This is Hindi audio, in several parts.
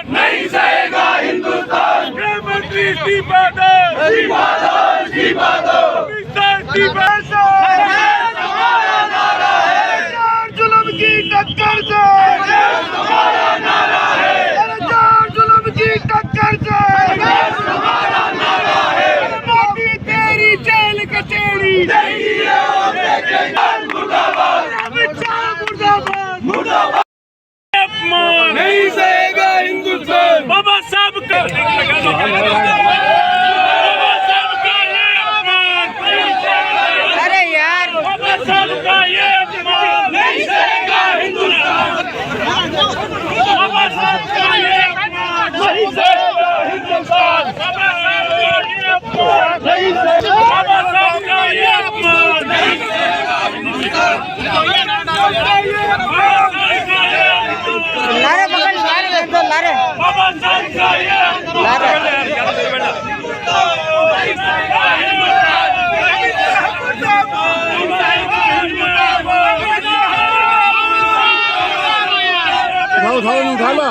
नहीं सहेगा हिंदुस्तान। गृहमंत्री इस्तीफा दो, इस्तीफा दो, इस्तीफा दो। हमारा नारा है जुल्म की टक्कर से, हमारा नारा है जुल्म की टक्कर से, हमारा नारा है मोदी तेरी जेल कचहरी मुर्दाबाद, मुर्दाबाद, मुर्दाबाद। नहीं सहेगा हिंदुस्तान। बाबा साहब का अरे यार बाबा साहब का ये अपमान नहीं सहेगा हिंदुस्तान। बाबा साहब का ये अपमान नहीं सहेगा हिंदुस्तान। बाबा साहब का ये अपमान नहीं सहेगा। बाबा साहब का ये अपमान नहीं सहेगा हिंदुस्तान। लारे पकड़ लारे दो लारे बाबा साहब का ये उठाना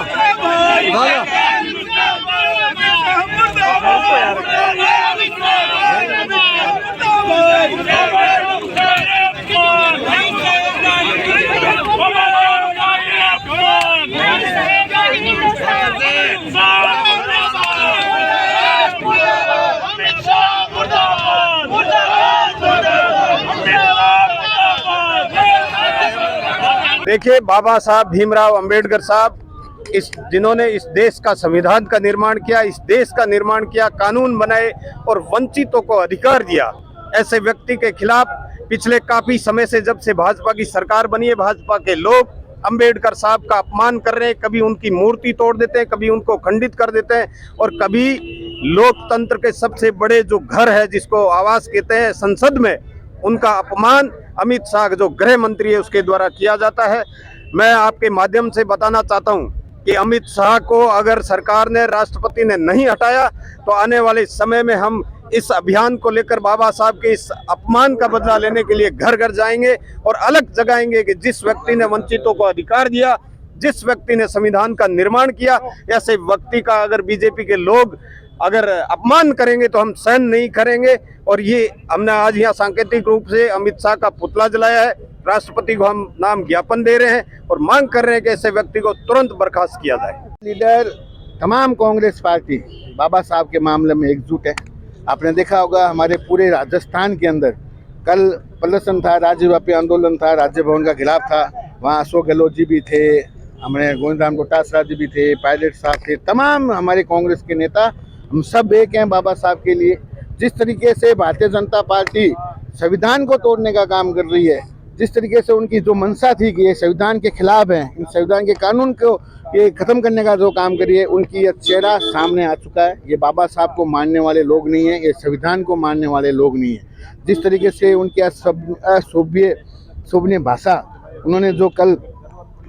देखिए, बाबा साहब भीमराव अंबेडकर साहब जिन्होंने इस देश का संविधान का निर्माण किया, इस देश का निर्माण किया, कानून बनाए और वंचितों को अधिकार दिया, ऐसे व्यक्ति के खिलाफ पिछले काफी समय से जब से भाजपा की सरकार बनी है, भाजपा के लोग अंबेडकर साहब का अपमान कर रहे हैं। कभी उनकी मूर्ति तोड़ देते हैं, कभी उनको खंडित कर देते हैं और कभी लोकतंत्र के सबसे बड़े जो घर है, जिसको आवास कहते हैं, संसद में उनका अपमान अमित शाह जो गृह मंत्री है उसके द्वारा किया जाता है। मैं आपके माध्यम से बताना चाहता हूं कि अमित शाह को अगर सरकार ने, राष्ट्रपति ने नहीं हटाया तो आने वाले समय में हम इस अभियान को लेकर बाबा साहब के इस अपमान का बदला लेने के लिए घर घर जाएंगे और अलग जगाएंगे कि जिस व्यक्ति ने वंचितों को अधिकार दिया, जिस व्यक्ति ने संविधान का निर्माण किया, ऐसे व्यक्ति का अगर बीजेपी के लोग अगर अपमान करेंगे तो हम सहन नहीं करेंगे। और ये हमने आज यहाँ सांकेतिक रूप से अमित शाह का पुतला जलाया है। राष्ट्रपति को हम नाम ज्ञापन दे रहे हैं और मांग कर रहे हैं कि ऐसे व्यक्ति को तुरंत बर्खास्त किया जाए। लीडर तमाम कांग्रेस पार्टी बाबा साहब के मामले में एकजुट है। आपने देखा होगा हमारे पूरे राजस्थान के अंदर कल प्रदर्शन था, राज्यव्यापी आंदोलन था, राज्य भवन का घेराव था। वहाँ अशोक गहलोत जी भी थे, हमारे गोविंद राम डोटासरा जी भी थे, पायलट साहब थे, तमाम हमारे कांग्रेस के नेता, हम सब एक हैं बाबा साहब के लिए। जिस तरीके से भारतीय जनता पार्टी संविधान को तोड़ने का काम कर रही है, जिस तरीके से उनकी जो मंशा थी कि ये संविधान के खिलाफ है, इन संविधान के कानून को ये खत्म करने का जो काम करिए, उनकी ये चेहरा सामने आ चुका है। ये बाबा साहब को मानने वाले लोग नहीं है, ये संविधान को मानने वाले लोग नहीं है। जिस तरीके से उनकी शोभनीय भाषा उन्होंने जो कल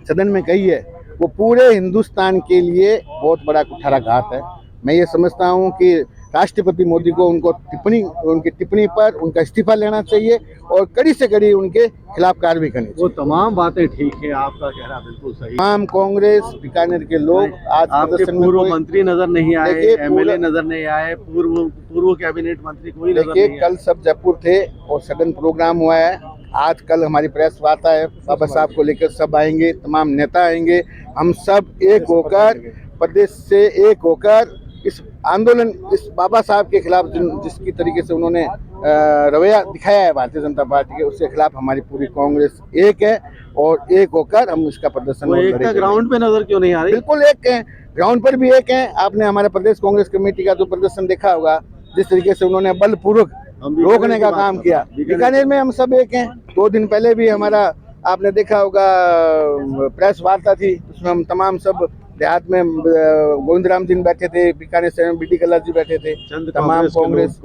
सदन में कही है, वो पूरे हिंदुस्तान के लिए बहुत बड़ा कुठाराघात है। मैं ये समझता हूँ कि राष्ट्रपति मोदी को उनकी टिप्पणी पर उनका इस्तीफा लेना चाहिए और कड़ी से कड़ी उनके खिलाफ कार्रवाई करनी चाहिए। वो तमाम बातें ठीक है, आपका कहना बिल्कुल सही। तमाम कांग्रेस बीकानेर के लोग आज आपके पूर्व मंत्री नजर नहीं आए, एमएलए नजर नहीं आए, पूर्व कैबिनेट मंत्री कोई नजर नहीं आए। कल सब जयपुर थे और सदन प्रोग्राम हुआ है। आज कल हमारी प्रेस वार्ता है, बाबा साहब को लेकर सब आएंगे, तमाम नेता आएंगे। हम सब एक होकर, प्रदेश से एक होकर इस आंदोलन, इस बाबा साहब के खिलाफ जिसकी तरीके से उन्होंने रवैया दिखाया है भारतीय जनता पार्टी के, उसके खिलाफ हमारी पूरी कांग्रेस एक है और एक होकर हम इसका प्रदर्शन करेंगे। ग्राउंड पे नजर क्यों नहीं आ रही? बिल्कुल एक है, ग्राउंड पर भी एक है। आपने हमारे प्रदेश कांग्रेस कमेटी का जो प्रदर्शन देखा होगा, जिस तरीके से उन्होंने बलपूर्वक रोकने का काम किया। बीकानेर में हम सब एक हैं। 2 दिन पहले भी हमारा आपने देखा होगा प्रेस वार्ता थी, उसमें हम तमाम सब देहात में गोविंद राम जी बैठे थे, बीकानेर से बीडी कल्ला जी बैठे थे, तमाम कांग्रेस